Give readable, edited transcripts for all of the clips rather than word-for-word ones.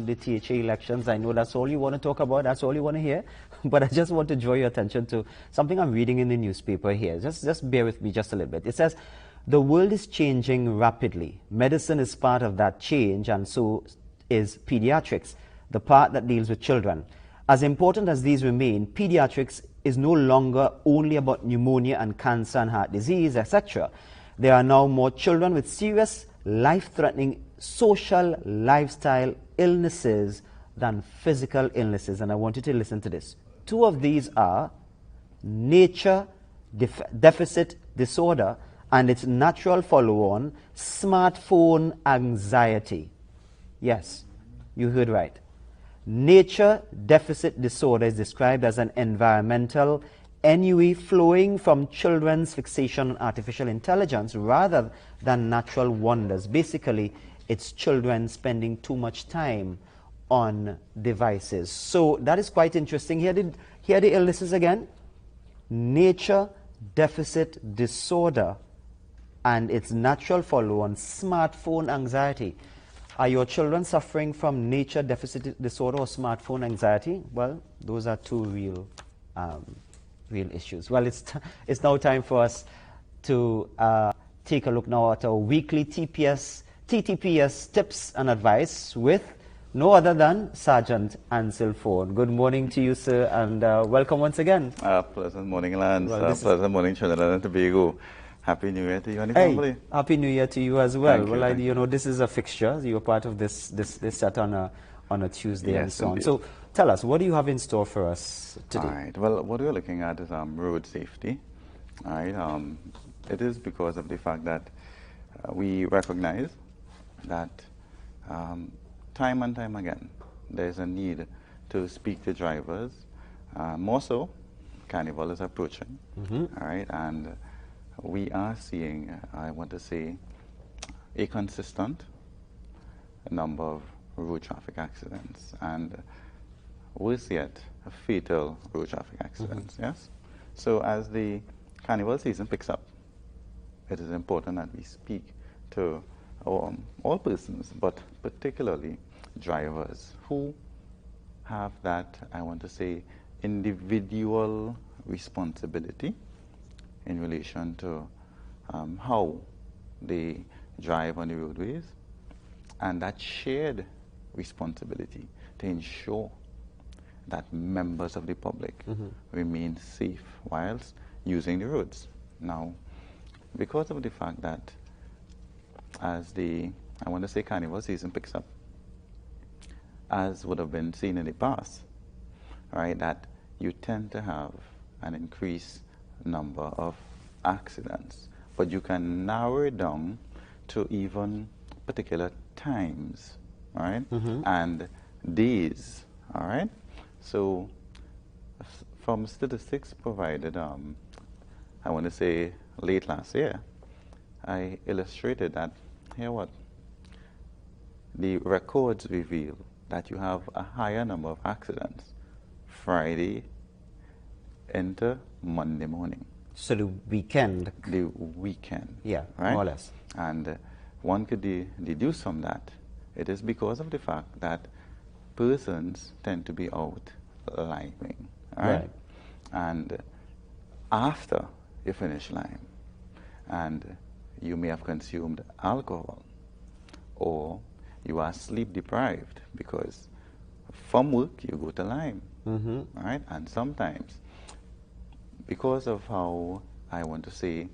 the THA elections. I know that's all you want to talk about, that's all you want to hear, but I just want to draw your attention to something I'm reading in the newspaper here. Just bear with me just a little bit. It says, the world is changing rapidly. Medicine is part of that change, and so is pediatrics, the part that deals with children. As important as these remain, pediatrics is no longer only about pneumonia and cancer and heart disease, etc. There are now more children with serious, life-threatening social lifestyle illnesses than physical illnesses. And I want you to listen to this. Two of these are nature deficit disorder and its natural follow-on, smartphone anxiety. Yes, you heard right. Nature deficit disorder is described as an environmental ennui flowing from children's fixation on artificial intelligence rather than natural wonders. Basically, it's children spending too much time on devices. So that is quite interesting. Here are the illnesses again. Nature deficit disorder and its natural follow-on, smartphone anxiety. Are your children suffering from nature deficit disorder or smartphone anxiety? Well, those are two real issues. Well, it's now time for us to take a look now at our weekly TTPS tips and advice with no other than Sergeant Ancil Forde. Good morning to you, sir, and welcome once again. Pleasant morning, Lance. Pleasant morning, Trinidad and Tobago. Happy New Year to you and your family. Happy New Year to you as well. Thank well, you. you know, this is a fixture. You're part of this set on a Tuesday, yes, and so indeed. on. So tell us, what do you have in store for us today? All right. Well, what we're looking at is road safety. All right. It is because of the fact that we recognize that time and time again, there's a need to speak to drivers. More so, Carnival is approaching. All right. And we are seeing, I want to say, a consistent number of road traffic accidents, and worse yet, fatal road traffic accidents. Yes. So as the Carnival season picks up, it is important that we speak to all persons, but particularly drivers who have that, I want to say, individual responsibility in relation to how they drive on the roadways, and that shared responsibility to ensure that members of the public remain safe whilst using the roads. Now, because of the fact that as the, I want to say, Carnival season picks up, as would have been seen in the past, right, that you tend to have an increased number of accidents, but you can narrow it down to even particular times, all right, and days, all right. So from statistics provided, I want to say late last year, I illustrated that, here what, the records reveal that you have a higher number of accidents Friday into Monday morning. So the weekend. The weekend. Yeah, right? more or less. And one could deduce from that, it is because of the fact that persons tend to be out liming. Right? And after you finish lime, and you may have consumed alcohol, or you are sleep deprived because from work you go to lime. Right? And sometimes, because of how, I want to say,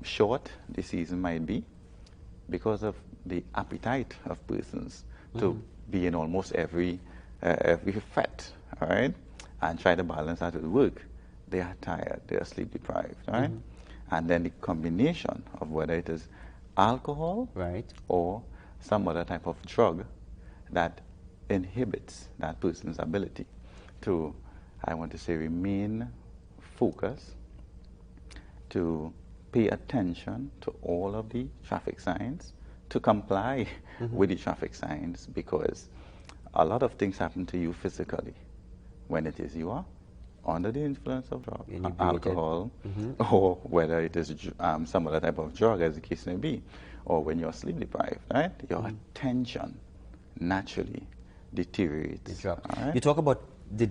short the season might be, because of the appetite of persons to be in almost every fete, all right, and try to balance that with work, they are tired, they are sleep deprived, right? And then the combination of whether it is alcohol, right, or some other type of drug that inhibits that person's ability to, I want to say, remain focused, to pay attention to all of the traffic signs, to comply with the traffic signs, because a lot of things happen to you physically when it is you are under the influence of alcohol, or whether it is some other type of drug, as the case may be, or when you're sleep deprived, right? Your attention naturally deteriorates. It drops. All right? You talk about the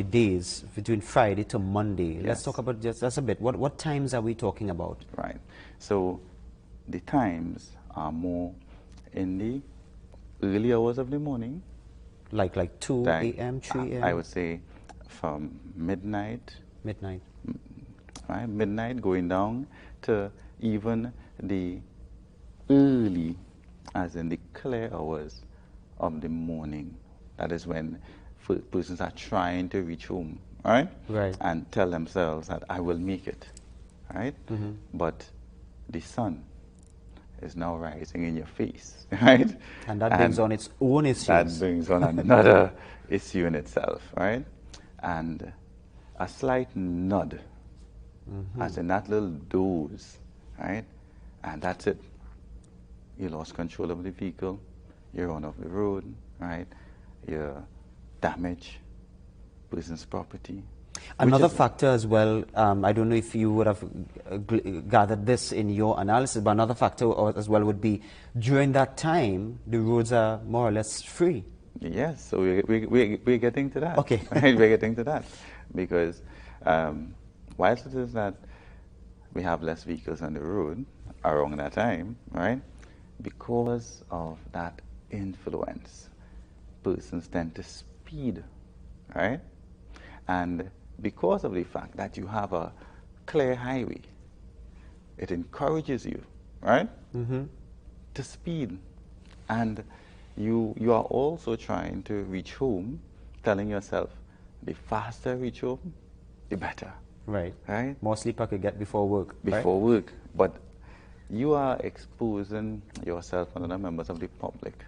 days between Friday to Monday. Yes. Let's talk about just a bit. What times are we talking about? Right. So the times are more in the early hours of the morning. Like 2 a.m., 3 a.m.? I would say from midnight. Midnight. Right? Midnight going down to even the early, as in the clear hours of the morning. That is when persons are trying to reach home, right? Right. And tell themselves that I will make it, right? But the sun is now rising in your face, right? And that brings on its own issues. That brings on another issue in itself, right? And a slight nod, as in that little doze, right? And that's it. You lost control of the vehicle, you run off the road, right? You damage person's property. Another factor as well, I don't know if you would have gathered this in your analysis, but another factor as well would be during that time, the roads are more or less free. Yes, so we're getting to that. Okay. Right? We're getting to that. Because whilst it is that we have less vehicles on the road around that time, right? Because of that influence, persons tend to speed, right? And because of the fact that you have a clear highway, it encourages you, right, to speed. And you are also trying to reach home, telling yourself, the faster I reach home, the better. Right. Right? More sleep I could get before work. Before work. But you are exposing yourself and other members of the public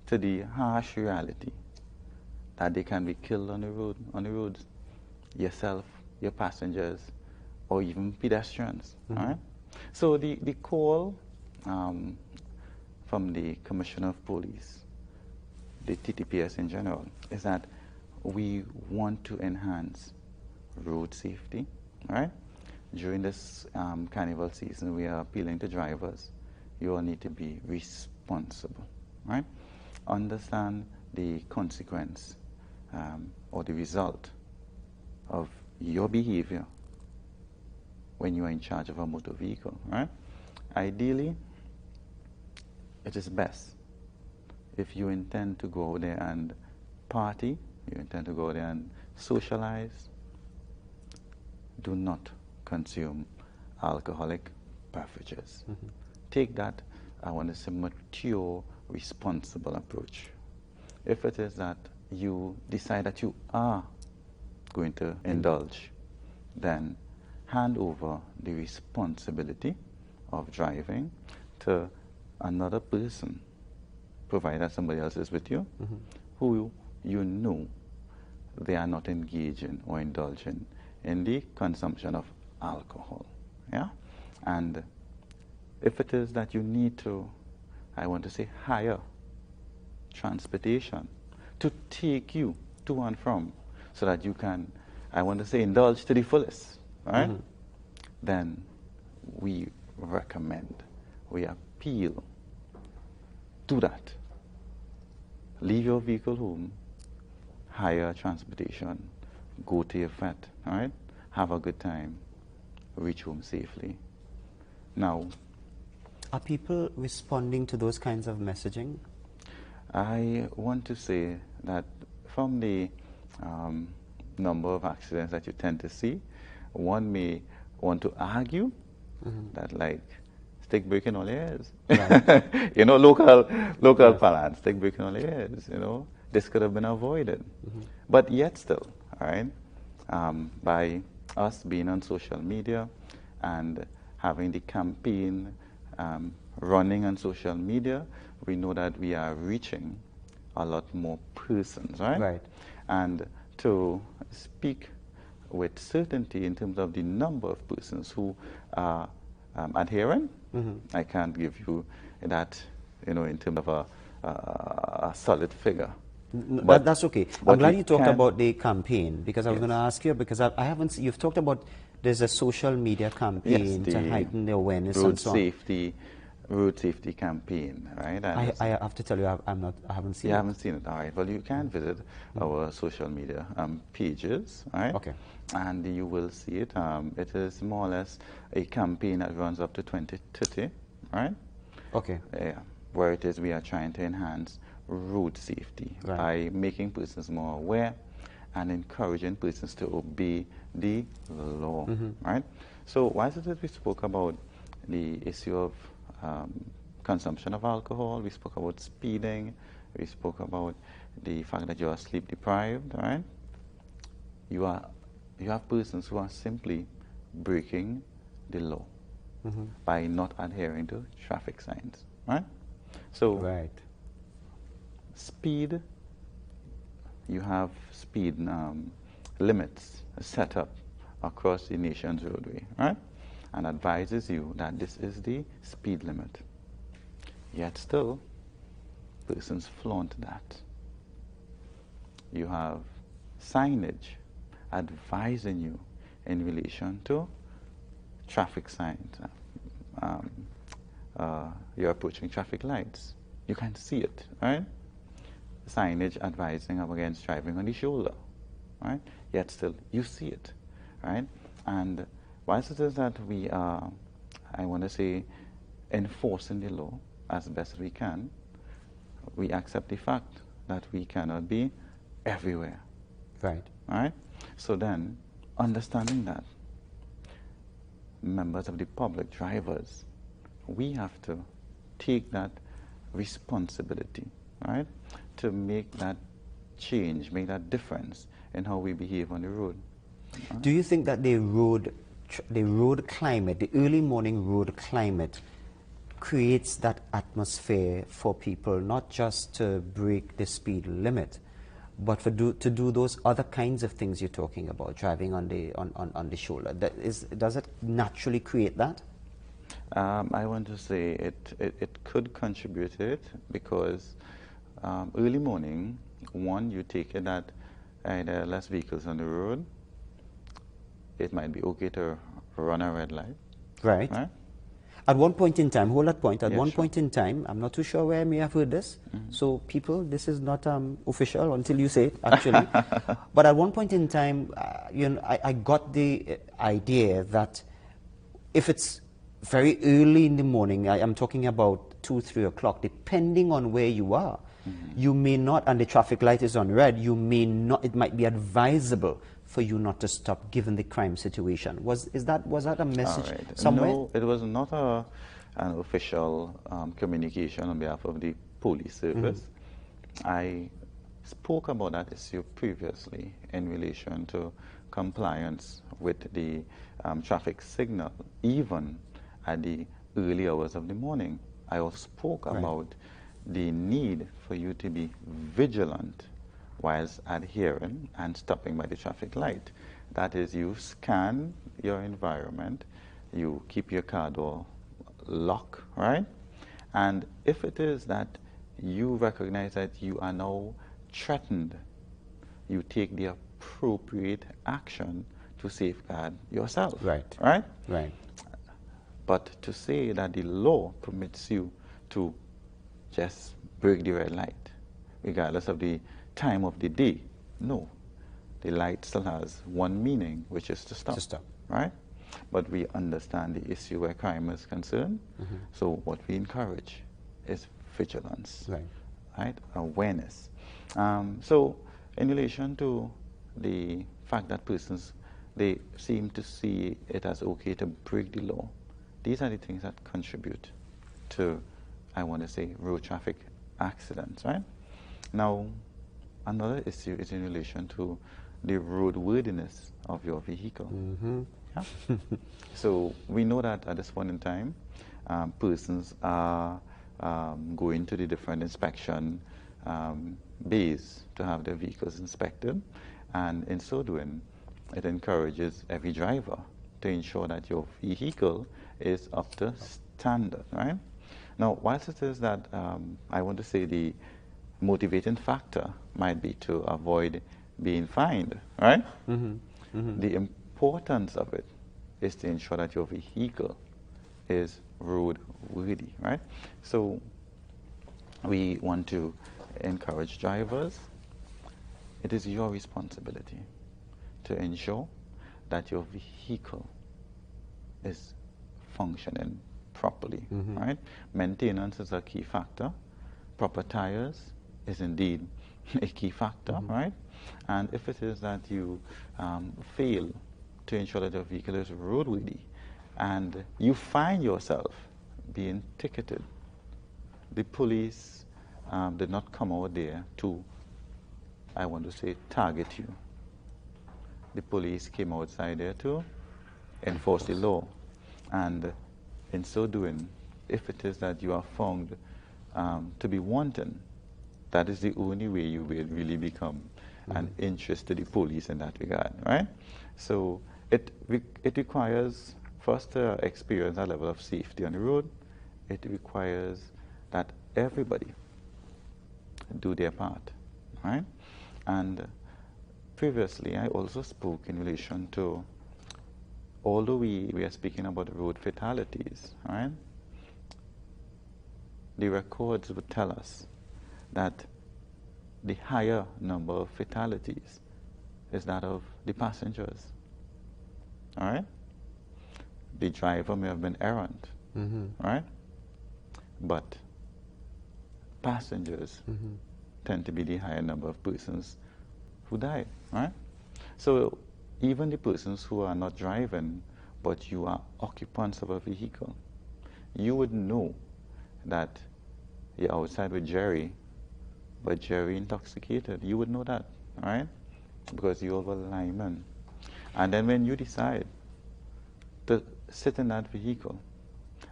to the harsh reality that they can be killed on the roads. Yourself, your passengers, or even pedestrians. All right? So the call from the Commissioner of Police, the TTPS in general, is that we want to enhance road safety. All right? During this Carnival season, we are appealing to drivers. You all need to be responsible. Right? Understand the consequence or the result of your behavior when you are in charge of a motor vehicle, right? Ideally, it is best if you intend to go out there and party, you intend to go out there and socialize, do not consume alcoholic beverages. Take that, I want to say, mature, responsible approach. If it is that you decide that you are going to indulge, then hand over the responsibility of driving to another person, provided somebody else is with you, who you know they are not engaging or indulging in the consumption of alcohol. Yeah? And if it is that you need to, I want to say, hire transportation to take you to and from, so that you can, I want to say, indulge to the fullest, right? Then we recommend, we appeal to that. Leave your vehicle home, hire transportation, go to your fete, all right? Have a good time, reach home safely. Now, are people responding to those kinds of messaging? I want to say that from the number of accidents that you tend to see, one may want to argue that, like, stick break in all ears. Right. You know, local parlance, stick break in all ears, you know, this could have been avoided. But yet still, all right, by us being on social media and having the campaign running on social media, we know that we are reaching a lot more persons, right? Right. And to speak with certainty in terms of the number of persons who are adhering, I can't give you that, you know, in terms of a solid figure. But that's okay. I'm glad you talked about the campaign, because I was going to ask you, because I haven't, you've talked about there's a social media campaign to heighten the awareness road and so on. safety road safety campaign, right? And I have to tell you, I haven't seen you it. haven't seen it, all right. Well, you can visit our social media pages, right? Okay. And you will see it. It is more or less a campaign that runs up to 2030, right? Okay. Yeah, where it is we are trying to enhance road safety Right. by making persons more aware and encouraging persons to obey the law, right? So whilst it is we spoke about the issue of consumption of alcohol, we spoke about speeding, we spoke about the fact that you are sleep deprived, right? You have persons who are simply breaking the law by not adhering to traffic signs, right? So Right. speed, you have speed limits set up across the nation's roadway, right? And advises you that this is the speed limit. Yet still, persons flaunt that. You have signage advising you in relation to traffic signs. You're approaching traffic lights. You can see it, right? Signage advising against driving on the shoulder, right? Yet still, you see it, right? And whilst it is that we are, I want to say, enforcing the law as best we can, we accept the fact that we cannot be everywhere. Right. Right? So then, understanding that, members of the public, drivers, we have to take that responsibility, right? To make that change, make that difference in how we behave on the road. Right? Do you think that the road climate, the early morning road climate, creates that atmosphere for people not just to break the speed limit, but to do those other kinds of things you're talking about, driving on the shoulder? Does it naturally create that? I want to say it could contribute to it because early morning, one, you take it that either less vehicles on the road, it might be okay to run a red light. Right. Right? At one point in time, hold that point, at Yeah, one sure. point in time, I'm not too sure where I may have heard this, so people, this is not official until you say it, actually. But at one point in time, I got the idea that if it's very early in the morning, I'm talking about 2, 3 o'clock, depending on where you are, you may not, and the traffic light is on red, you may not, it might be advisable for you not to stop given the crime situation. Was that a message Right. somewhere? No, it was not an official communication on behalf of the police service. I spoke about that issue previously in relation to compliance with the traffic signal, even at the early hours of the morning. I also spoke about the need for you to be vigilant whilst adhering and stopping by the traffic light. That is, you scan your environment, you keep your car door locked, right? And if it is that you recognize that you are now threatened, you take the appropriate action to safeguard yourself. Right. Right? Right. But to say that the law permits you to just break the red light, regardless of the time of the day, no. The light still has one meaning, which is to stop. To stop. Right? But we understand the issue where crime is concerned. So what we encourage is vigilance. Right. Right? Awareness. So in relation to the fact that persons, they seem to see it as okay to break the law, these are the things that contribute to, I want to say, road traffic accidents, right? Now, another issue is in relation to the roadworthiness of your vehicle. Yeah? So we know that at this point in time, persons are going to the different inspection bays to have their vehicles inspected, and in so doing, it encourages every driver to ensure that your vehicle is up to standard, right? Now, whilst it is that I want to say the motivating factor might be to avoid being fined, right? The importance of it is to ensure that your vehicle is roadworthy, right? So we want to encourage drivers. It is your responsibility to ensure that your vehicle is functioning properly, right? Maintenance is a key factor. Proper tires is indeed a key factor, right? And if it is that you fail to ensure that your vehicle is roadworthy and you find yourself being ticketed, the police did not come out there to, I want to say, target you. The police came outside there to enforce the law. And in so doing, if it is that you are found to be wanton, that is the only way you will really become an interest to the police in that regard, right? So it requires first to experience a level of safety on the road. It requires that everybody do their part, right? And previously, I also spoke in relation to, although we are speaking about road fatalities, right? The records would tell us that the higher number of fatalities is that of the passengers, all right? The driver may have been errant, right? But passengers tend to be the higher number of persons who died, right? So even the persons who are not driving, but you are occupants of a vehicle, you would know that you're outside with Jerry, but Jerry intoxicated. You would know that, right? Because you're a lineman. And then when you decide to sit in that vehicle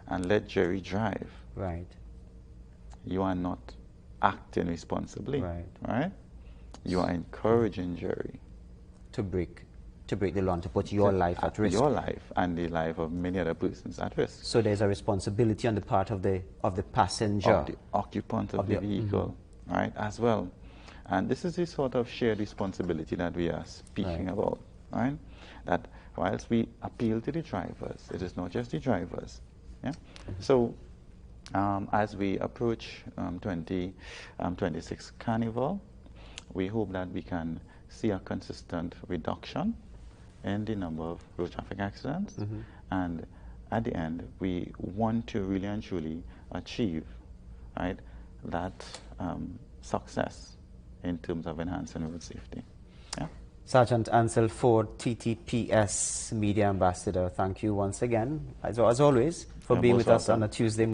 and let Jerry drive, Right. you are not acting responsibly, right? You are encouraging Jerry To break the law, to put your life at risk. Your life and the life of many other persons at risk. So there's a responsibility on the part of the passenger, of the occupant of the vehicle, right, as well. And this is the sort of shared responsibility that we are speaking about, right? That whilst we appeal to the drivers, it is not just the drivers, yeah? So as we approach 2026 Carnival, we hope that we can see a consistent reduction in the number of road traffic accidents. And at the end, we want to really and truly achieve, right, that success in terms of enhancing road safety. Yeah? Sergeant Ancil Forde, TTPS Media Ambassador, thank you once again, as always, for being with us on a Tuesday morning.